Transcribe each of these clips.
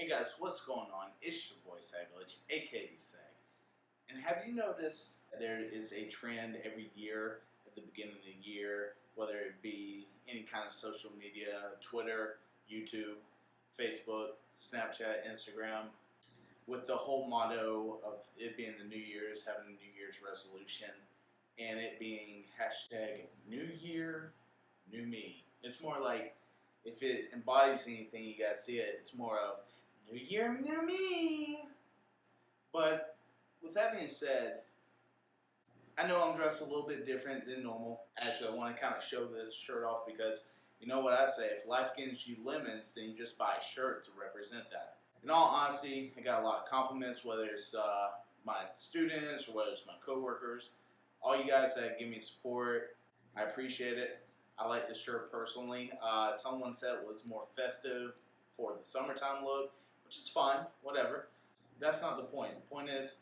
Hey guys, what's going on? It's your boy Saglitch, aka Sag. And have you noticed there is a trend every year at the beginning of the year, whether it be any kind of social media, Twitter, YouTube, Facebook, Snapchat, Instagram, with the whole motto of it being the New Year's, having a New Year's resolution, and it being hashtag New Year, New Me. It's more like if it embodies anything, you guys see it. It's more of New Year, New Me. But with that being said, I know I'm dressed a little bit different than normal. Actually, I want to kind of show this shirt off because you know what I say: if life gives you lemons, then you just buy a shirt to represent that. In all honesty, I got a lot of compliments, whether it's my students or whether it's my coworkers. All you guys that give me support, I appreciate it. I like the shirt personally. Someone said it was more festive for the summertime look, which is fine, whatever. That's not the point. The point is,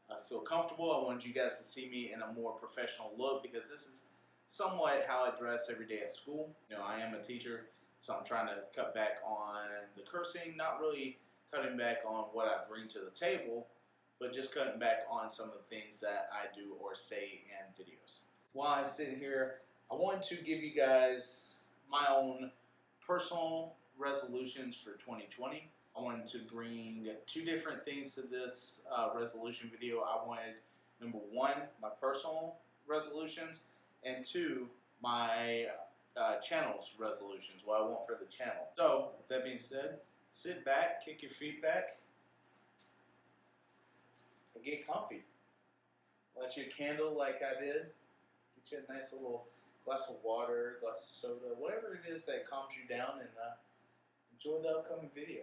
I feel comfortable. I wanted you guys to see me in a more professional look because this is somewhat how I dress every day at school. You know, I am a teacher, so I'm trying to cut back on the cursing, not really cutting back on what I bring to the table, but just cutting back on some of the things that I do or say in videos. While I'm sitting here, I want to give you guys my own personal resolutions for 2020. I wanted to bring two different things to this resolution video. I wanted, number one, my personal resolutions, and two, my channel's resolutions, what I want for the channel. So, with that being said, sit back, kick your feet back, and get comfy. Light your candle like I did. Get you a nice little glass of water, glass of soda, whatever it is that calms you down, and enjoy the upcoming video.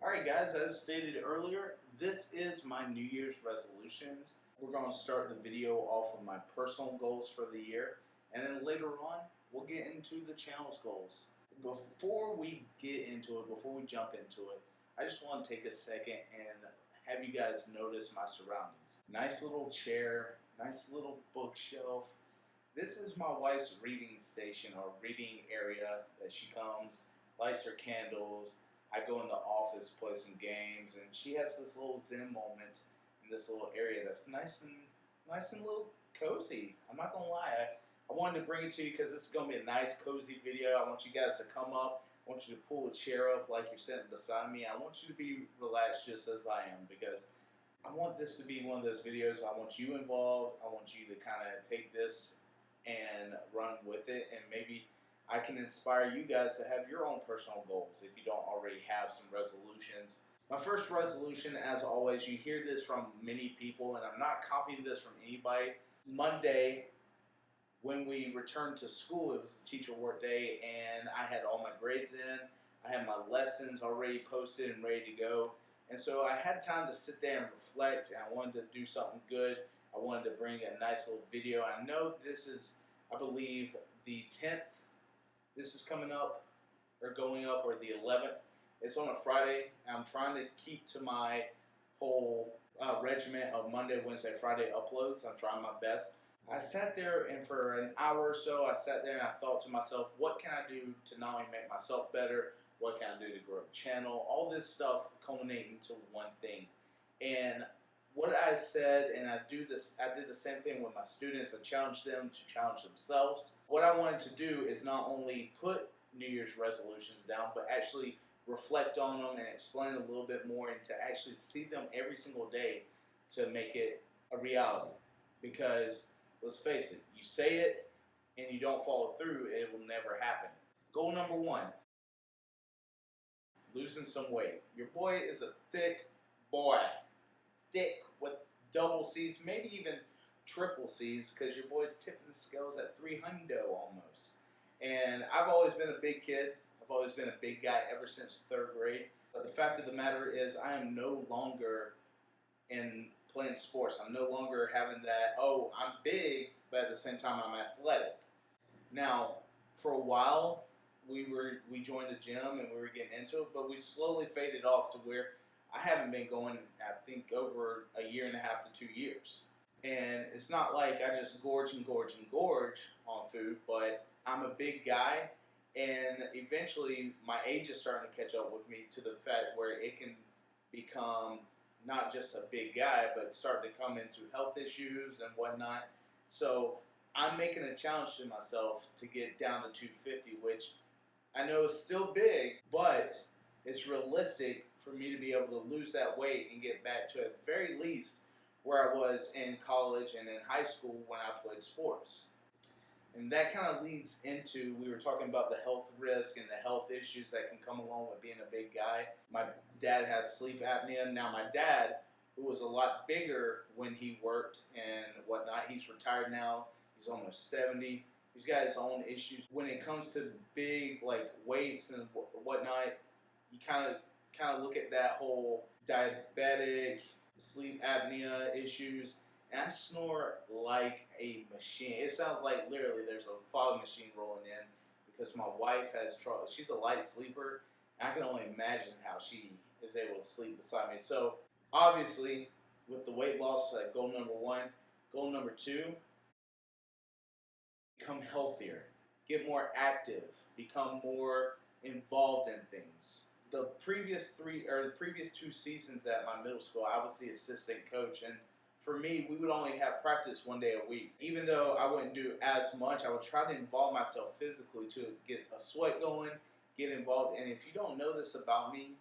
Alright guys, as stated earlier, this is my New Year's resolutions. We're going to start the video off with my personal goals for the year, and then later on, we'll get into the channel's goals. Before we get into it, before we jump into it, I just want to take a second and have you guys notice my surroundings. Nice little chair, nice little bookshelf. This is my wife's reading station or reading area that she comes, lights her candles. I go in the office, play some games, and she has this little zen moment in this little area that's nice and little cozy. I'm not gonna lie, I wanted to bring it to you because this is gonna be a nice, cozy video. I want you guys to come up. I want you to pull a chair up like you're sitting beside me. I want you to be relaxed just as I am because I want this to be one of those videos. I want you involved. I want you to kind of take this and run with it, and maybe I can inspire you guys to have your own personal goals if you don't already have some resolutions. My first resolution, as always, you hear this from many people, and I'm not copying this from anybody. Monday, when we returned to school, it was the teacher work day, and I had all my grades in. I had my lessons already posted and ready to go. And so I had time to sit there and reflect, and I wanted to do something good. I wanted to bring a nice little video. I know this is, I believe, the 10th. This is coming up, or going up, or the 11th. It's on a Friday. I'm trying to keep to my whole regiment of Monday, Wednesday, Friday uploads. I'm trying my best. I sat there, and for an hour or so, I sat there and I thought to myself, what can I do to not only make myself better, what can I do to grow a channel, all this stuff culminating to one thing. And what I said, and I did the same thing with my students. I challenged them to challenge themselves. What I wanted to do is not only put New Year's resolutions down, but actually reflect on them and explain a little bit more, and to actually see them every single day to make it a reality. Because let's face it, you say it and you don't follow through, it will never happen. Goal number one, losing some weight. Your boy is a thick boy. Thick with double C's, maybe even triple C's, because your boy's tipping the scales at 300 almost. And I've always been a big kid. I've always been a big guy ever since 3rd grade. But the fact of the matter is I am no longer in playing sports. I'm no longer having that, oh, I'm big, but at the same time I'm athletic. Now, for a while, we joined the gym and we were getting into it, but we slowly faded off to where I haven't been going, I think, over a year and a half to 2 years. And it's not like I just gorge and gorge and gorge on food, but I'm a big guy, and eventually my age is starting to catch up with me to the fact where it can become not just a big guy, but start to come into health issues and whatnot. So I'm making a challenge to myself to get down to 250, which I know is still big, but it's realistic for me to be able to lose that weight and get back to at very least where I was in college and in high school when I played sports. And that kind of leads into, we were talking about the health risk and the health issues that can come along with being a big guy. My dad has sleep apnea. Now, my dad, who was a lot bigger when he worked and whatnot, he's retired now. He's almost 70. He's got his own issues. When it comes to big like weights and whatnot, you kind of look at that whole diabetic, sleep apnea issues, and I snore like a machine. It sounds like literally there's a fog machine rolling in because my wife has trouble. She's a light sleeper, and I can only imagine how she is able to sleep beside me. So obviously, with the weight loss, like goal number one, goal number two, become healthier, get more active, become more involved in things. The previous 2 seasons at my middle school, I was the assistant coach, and for me, we would only have practice 1 day a week. Even though I wouldn't do as much, I would try to involve myself physically to get a sweat going, get involved. And if you don't know this about me,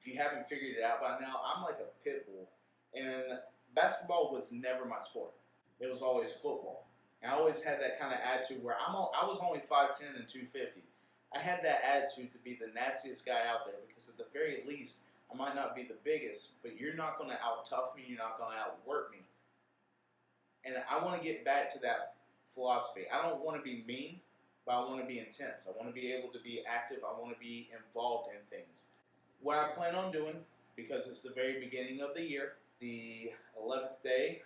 if you haven't figured it out by now, I'm like a pit bull. And basketball was never my sport. It was always football. And I always had that kind of attitude where I was only 5'10" and 250. I had that attitude to be the nastiest guy out there because at the very least, I might not be the biggest, but you're not going to out-tough me. You're not going to outwork me. And I want to get back to that philosophy. I don't want to be mean, but I want to be intense. I want to be able to be active. I want to be involved in things. What I plan on doing, because it's the very beginning of the year, the 11th day,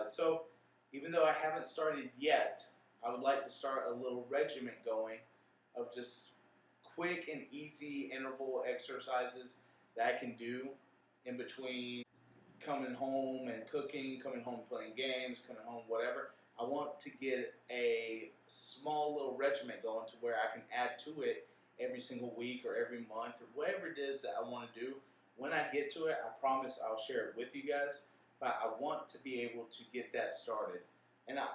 so even though I haven't started yet, I would like to start a little regiment going of just quick and easy interval exercises that I can do in between coming home and cooking, coming home playing games, coming home whatever. I want to get a small little regiment going to where I can add to it every single week or every month or whatever it is that I want to do. When I get to it, I promise I'll share it with you guys, but I want to be able to get that started. And I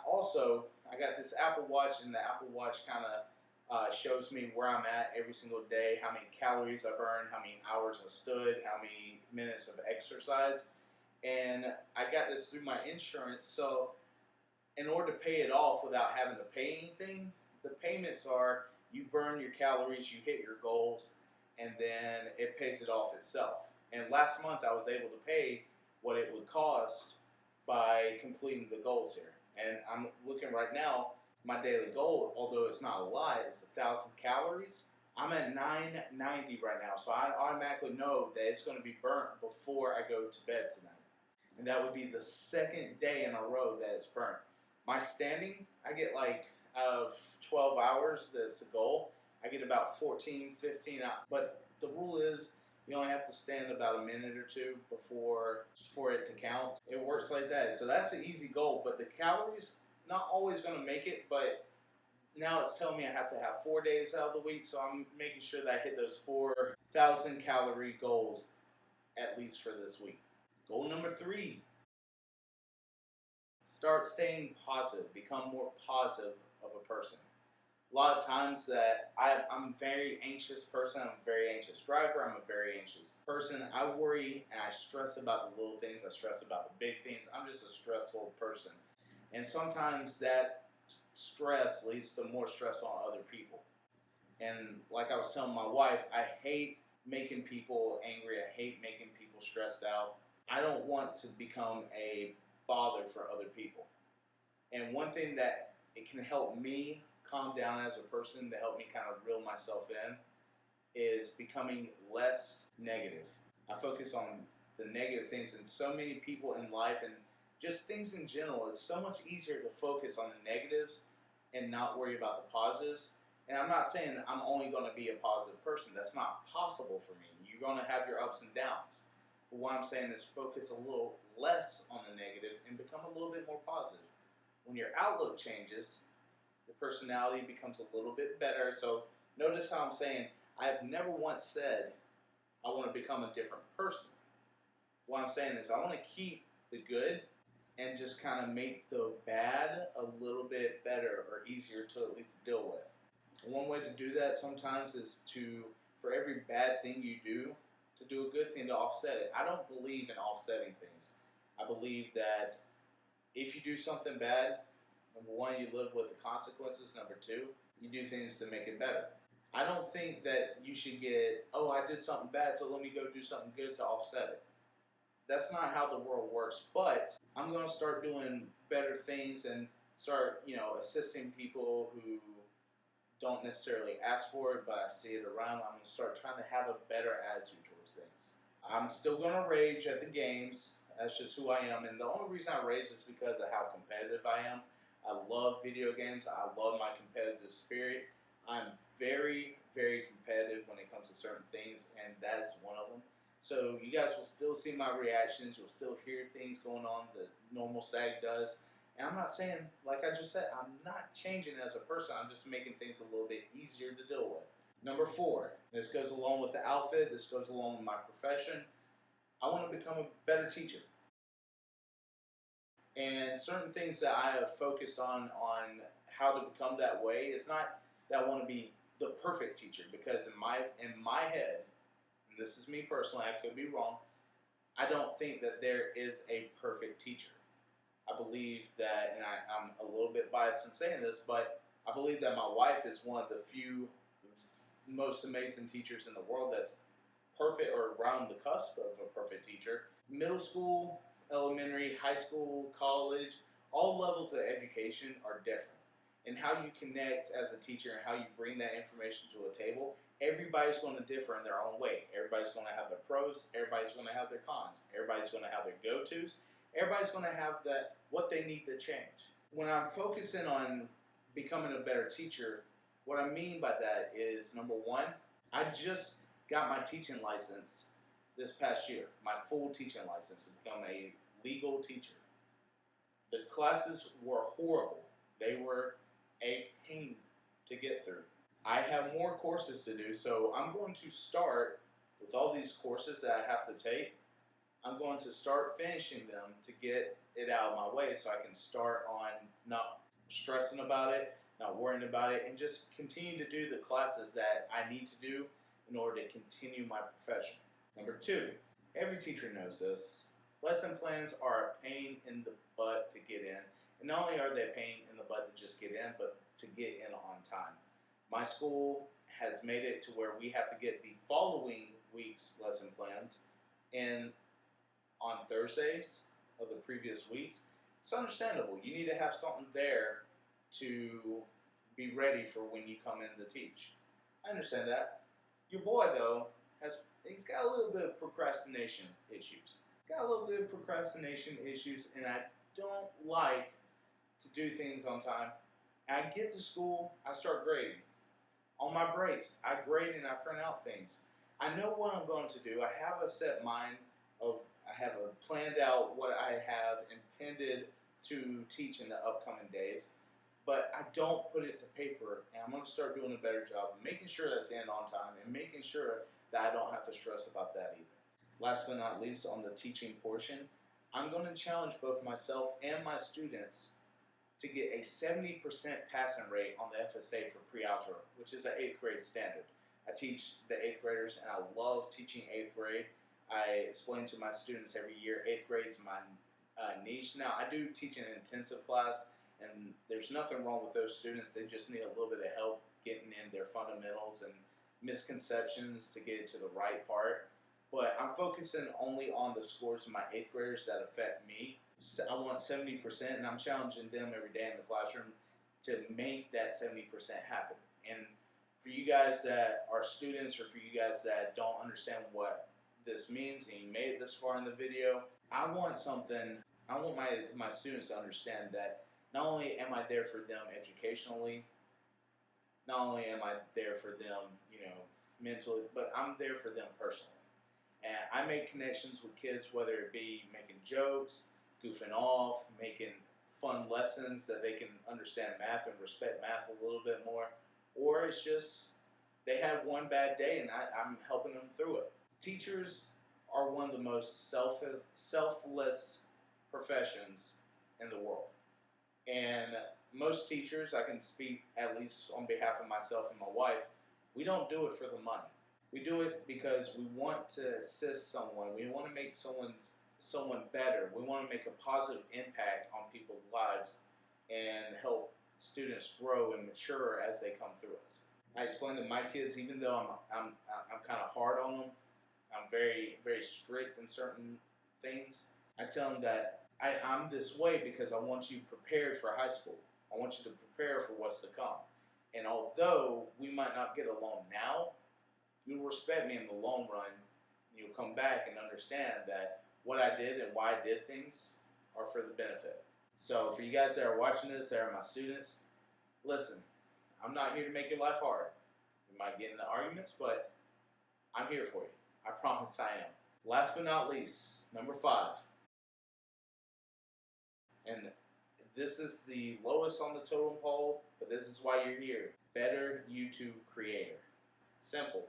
got this Apple Watch, and the Apple Watch kind of shows me where I'm at every single day, how many calories I burn, how many hours I stood, how many minutes of exercise. And I got this through my insurance, so in order to pay it off without having to pay anything, the payments are you burn your calories, you hit your goals, and then it pays it off itself. And last month I was able to pay what it would cost by completing the goals here. And I'm looking right now, my daily goal, although it's not a lot, it's 1,000 calories. I'm at 990 right now, so I automatically know that it's going to be burnt before I go to bed tonight. And that would be the second day in a row that it's burnt. My standing, I get like out of 12 hours, that's the goal, I get about 14, 15 out. But the rule is you only have to stand about a minute or two before for it to count. It works like that. So that's an easy goal, but the calories, not always going to make it, but now it's telling me I have to have 4 days out of the week, so I'm making sure that I hit those 4,000 calorie goals at least for this week. Goal number 3, start staying positive, become more positive of a person. A lot of times that I'm a very anxious person, I'm a very anxious driver, I'm a very anxious person. I worry and I stress about the little things, I stress about the big things. I'm just a stressful person. And sometimes that stress leads to more stress on other people. And like I was telling my wife, I hate making people angry, I hate making people stressed out. I don't want to become a bother for other people. And one thing that it can help me calm down as a person, to help me kind of reel myself in, is becoming less negative. I focus on the negative things, and so many people in life and just things in general, it's so much easier to focus on the negatives and not worry about the positives. And I'm not saying I'm only going to be a positive person. That's not possible for me. You're going to have your ups and downs. But what I'm saying is focus a little less on the negative and become a little bit more positive. When your outlook changes, your personality becomes a little bit better. So notice how I'm saying I have never once said I want to become a different person. What I'm saying is I want to keep the good and just kind of make the bad a little bit better or easier to at least deal with. One way to do that sometimes is for every bad thing you do, to do a good thing to offset it. I don't believe in offsetting things. I believe that if you do something bad, number one, you live with the consequences. Number two, you do things to make it better. I don't think that you should get, oh, I did something bad, so let me go do something good to offset it. That's not how the world works. But I'm going to start doing better things and start, assisting people who don't necessarily ask for it, but I see it around. I'm going to start trying to have a better attitude towards things. I'm still going to rage at the games. That's just who I am. And the only reason I rage is because of how competitive I am. I love video games. I love my competitive spirit. I'm very, very competitive when it comes to certain things, and that is one of them. So you guys will still see my reactions. You'll still hear things going on that normal SAG does. And I'm not saying, like I just said, I'm not changing as a person. I'm just making things a little bit easier to deal with. Number 4, this goes along with the outfit. This goes along with my profession. I want to become a better teacher. And certain things that I have focused on how to become that way. It's not that I want to be the perfect teacher, because in my head, and this is me personally, I could be wrong, I don't think that there is a perfect teacher. I believe that, and I'm a little bit biased in saying this, but I believe that my wife is one of the few most amazing teachers in the world that's perfect or around the cusp of a perfect teacher. Middle school, elementary, high school, college, all levels of education are different. And how you connect as a teacher and how you bring that information to a table, everybody's going to differ in their own way. Everybody's going to have their pros, everybody's going to have their cons, everybody's going to have their go-tos, everybody's going to have what they need to change. When I'm focusing on becoming a better teacher, what I mean by that is, number 1, I just got my teaching license this past year, my full teaching license to become a legal teacher. The classes were horrible. They were a pain to get through. I have more courses to do, so I'm going to start with all these courses that I have to take. I'm going to start finishing them to get it out of my way so I can start on not stressing about it, not worrying about it, and just continue to do the classes that I need to do in order to continue my profession. Number 2, every teacher knows this. Lesson plans are a pain in the butt to get in. And not only are they a pain in the butt to just get in, but to get in on time. My school has made it to where we have to get the following week's lesson plans in on Thursdays of the previous weeks. It's understandable. You need to have something there to be ready for when you come in to teach. I understand that. Your boy, though, he's got a little bit of procrastination issues. And I don't like to do things on time. And I get to school, I start grading. On my breaks, I grade and I print out things. I know what I'm going to do. I have a set mind I have planned out what I have intended to teach in the upcoming days, but I don't put it to paper, and I'm going to start doing a better job of making sure that's in on time and making sure that I don't have to stress about that either. Last but not least, on the teaching portion, I'm going to challenge both myself and my students to get a 70% passing rate on the FSA for pre-algebra, which is an 8th grade standard. I teach the 8th graders, and I love teaching 8th grade. I explain to my students every year, 8th grade is my niche. Now, I do teach an intensive class, and there's nothing wrong with those students. They just need a little bit of help getting in their fundamentals and misconceptions to get it to the right part. But I'm focusing only on the scores of my 8th graders that affect me. I want 70%, and I'm challenging them every day in the classroom to make that 70% happen. And for you guys that are students, or for you guys that don't understand what this means and you made it this far in the video, I want my students to understand that not only am I there for them educationally, not only am I there for them, mentally, but I'm there for them personally. And I make connections with kids, whether it be making jokes, goofing off, making fun lessons that they can understand math and respect math a little bit more, or it's just they had one bad day and I'm helping them through it. Teachers are one of the most selfless professions in the world. And most teachers, I can speak at least on behalf of myself and my wife, we don't do it for the money. We do it because we want to assist someone. We want to make someone better. We want to make a positive impact on people's lives and help students grow and mature as they come through us. I explain to my kids, even though I'm kind of hard on them, I'm very, very strict in certain things. I tell them that I'm this way because I want you prepared for high school. I want you to prepare for what's to come. And although we might not get along now, you'll respect me in the long run. You'll come back and understand that what I did and why I did things are for the benefit. So for you guys that are watching this, that are my students, listen, I'm not here to make your life hard. You might get into arguments, but I'm here for you. I promise I am. Last but not least, number 5. And this is the lowest on the totem pole, but this is why you're here. Better YouTube creator. Simple.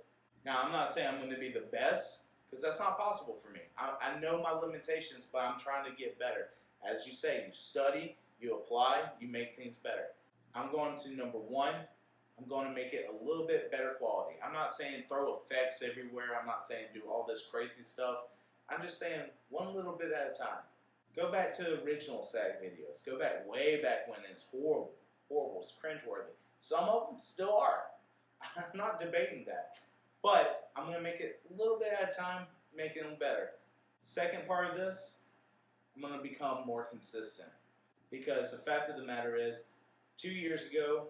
Now, I'm not saying I'm going to be the best, because that's not possible for me. I know my limitations, but I'm trying to get better. As you say, you study, you apply, you make things better. I'm going to, number 1, I'm going to make it a little bit better quality. I'm not saying throw effects everywhere. I'm not saying do all this crazy stuff. I'm just saying one little bit at a time. Go back to original SAG videos. Go back way back when it's horrible. Horrible. It's cringeworthy. Some of them still are. I'm not debating that. But I'm going to make it a little bit at a time, making them better. Second part of this, I'm going to become more consistent. Because the fact of the matter is, 2 years ago,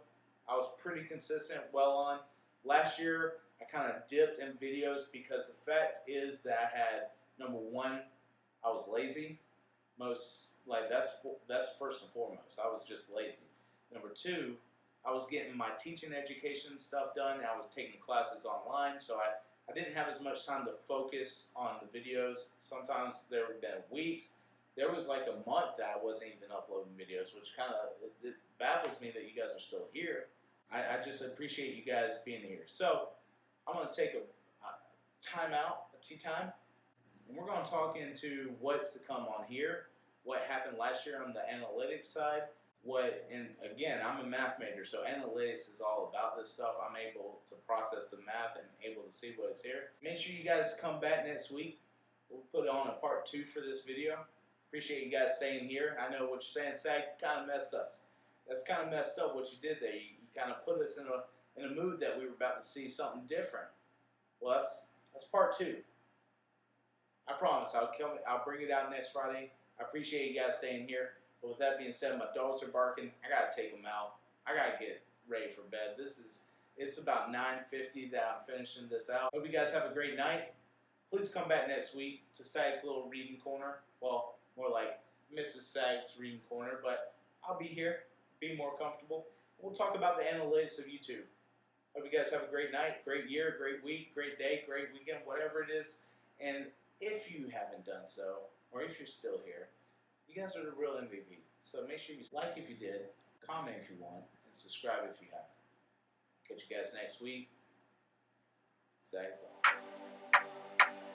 I was pretty consistent, well on. Last year, I kind of dipped in videos because the fact is that I had, number 1, I was lazy. That's first and foremost. I was just lazy. Number 2, I was getting my teaching education stuff done. I was taking classes online, so I didn't have as much time to focus on the videos. Sometimes there would have been weeks. There was like a month that I wasn't even uploading videos, which kind of it baffles me that you guys are still here. I just appreciate you guys being here. So I'm going to take a time out, a tea time, and we're going to talk into what's to come on here, what happened last year on the analytics side, and again, I'm a math major, so analytics is all about this stuff. I'm able to process the math and able to see what is here. Make sure you guys come back next week. We'll put on a part 2 for this video. Appreciate you guys staying here. I know what you're saying, SAG, kind of messed us. That's kind of messed up what you did there. You kind of put us in a mood that we were about to see something different. Well, that's part 2. I promise I'll bring it out next Friday. I appreciate you guys staying here. But with that being said, my dogs are barking. I gotta take them out. I gotta get ready for bed. It's about 9:50 that I'm finishing this out. Hope you guys have a great night. Please come back next week to SAG's little reading corner. Well, more like Mrs. SAG's reading corner, but I'll be here, be more comfortable. We'll talk about the analytics of YouTube. Hope you guys have a great night, great year, great week, great day, great weekend, whatever it is. And if you haven't done so, or if you're still here, you guys are the real MVP. So make sure you like if you did, comment if you want, and subscribe if you haven't. Catch you guys next week. SAG's on.